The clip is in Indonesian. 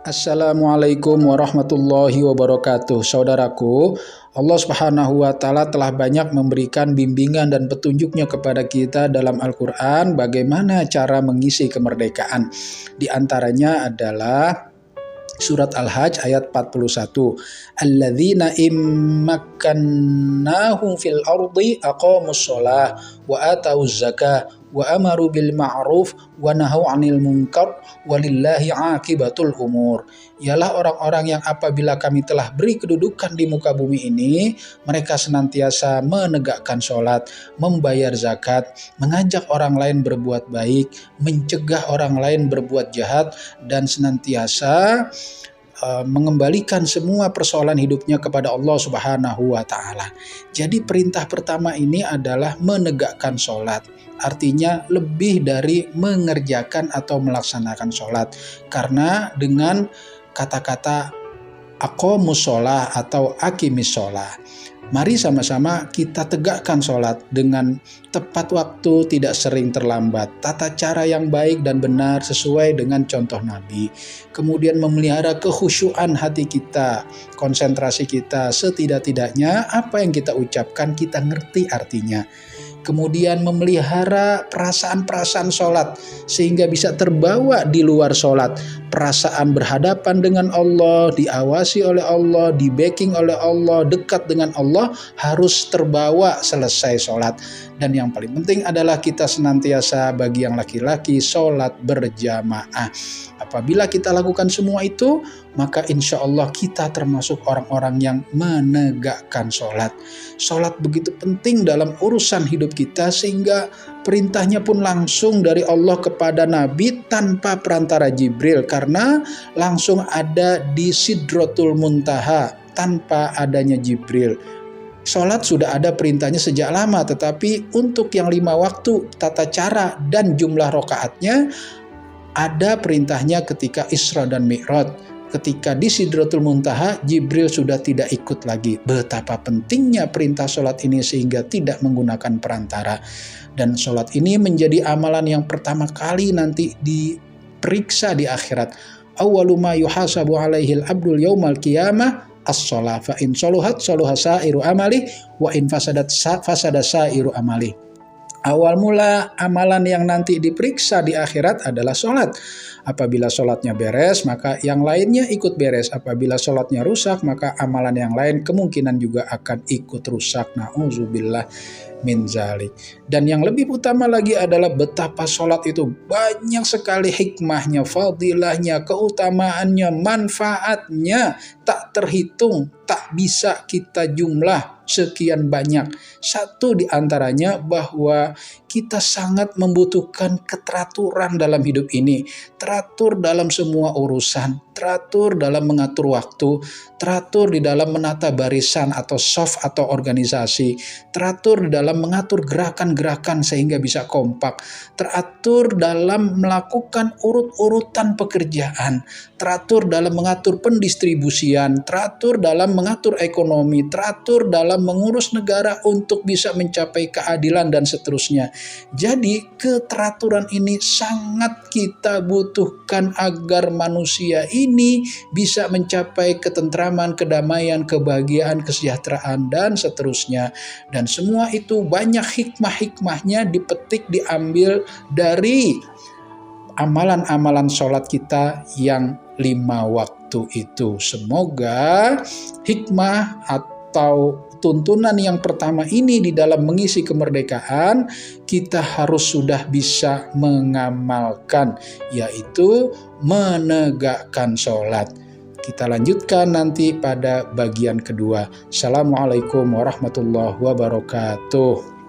Assalamualaikum warahmatullahi wabarakatuh. Saudaraku, Allah Subhanahu wa Ta'ala telah banyak memberikan bimbingan dan petunjuknya kepada kita dalam Al-Quran bagaimana cara mengisi kemerdekaan. Di antaranya adalah Surat Al-Hajj ayat 41. Alladzina immakkannahum fil ardi aqamus shalah wa atauz zakah wa amaru bil ma'ruf wa nahau 'anil munkar walillahi 'aqibatul umur. Ialah orang-orang yang apabila kami telah beri kedudukan di muka bumi ini, mereka senantiasa menegakkan sholat, membayar zakat, mengajak orang lain berbuat baik, mencegah orang lain berbuat jahat, dan senantiasa mengembalikan semua persoalan hidupnya kepada Allah Subhanahu wa Ta'ala. Jadi perintah pertama ini adalah menegakkan sholat. Artinya lebih dari mengerjakan atau melaksanakan sholat. Karena dengan kata-kata aqamus sholah atau aqimis sholah, mari sama-sama kita tegakkan sholat dengan tepat waktu, tidak sering terlambat, tata cara yang baik dan benar sesuai dengan contoh Nabi. Kemudian memelihara kekhusyuan hati kita, konsentrasi kita, setidak-tidaknya apa yang kita ucapkan kita ngerti artinya. Kemudian memelihara perasaan-perasaan sholat sehingga bisa terbawa di luar sholat. Perasaan berhadapan dengan Allah, diawasi oleh Allah, di-backing oleh Allah, dekat dengan Allah harus terbawa selesai sholat. Dan yang paling penting adalah kita senantiasa bagi yang laki-laki sholat berjamaah. Apabila kita lakukan semua itu, maka insya Allah kita termasuk orang-orang yang menegakkan sholat. Sholat begitu penting dalam urusan hidup kita sehingga perintahnya pun langsung dari Allah kepada Nabi tanpa perantara Jibril, karena langsung ada di Sidratul Muntaha tanpa adanya Jibril. Sholat sudah ada perintahnya sejak lama, tetapi untuk yang 5 waktu, tata cara dan jumlah rokaatnya ada perintahnya ketika Isra dan Mi'raj. Ketika di Sidratul Muntaha, Jibril sudah tidak ikut lagi. Betapa pentingnya perintah sholat ini sehingga tidak menggunakan perantara. Dan sholat ini menjadi amalan yang pertama kali nanti diperiksa di akhirat. Awwalu ma yuhasabu alaihil abdul yaumal qiyamah as-sholah. Fa in soluhat soluha sa'iru amali wa in fasadat fasada sa'iru amali. Awal mula amalan yang nanti diperiksa di akhirat adalah sholat. Apabila sholatnya beres, maka yang lainnya ikut beres. Apabila sholatnya rusak, maka amalan yang lain kemungkinan juga akan ikut rusak. Na'udzubillah min zalik. Dan yang lebih utama lagi adalah betapa sholat itu banyak sekali hikmahnya, fadilahnya, keutamaannya, manfaatnya tak terhitung, tak bisa kita jumlah sekian banyak. Satu di antaranya bahwa kita sangat membutuhkan keteraturan dalam hidup ini. Teratur dalam semua urusan, teratur dalam mengatur waktu, teratur di dalam menata barisan atau soft atau organisasi, teratur di dalam mengatur gerakan-gerakan sehingga bisa kompak, teratur dalam melakukan urut-urutan pekerjaan, teratur dalam mengatur pendistribusian, teratur dalam mengatur ekonomi, teratur dalam mengurus negara untuk bisa mencapai keadilan dan seterusnya. Jadi keteraturan ini sangat kita butuhkan agar manusia ini bisa mencapai ketentraman, kedamaian, kebahagiaan, kesejahteraan, dan seterusnya. Dan semua itu banyak hikmah-hikmahnya dipetik, diambil dari amalan-amalan sholat kita yang 5 waktu itu. Semoga hikmah atau tuntunan yang pertama ini di dalam mengisi kemerdekaan kita harus sudah bisa mengamalkan, yaitu menegakkan sholat. Kita lanjutkan nanti pada bagian kedua. Assalamualaikum warahmatullahi wabarakatuh.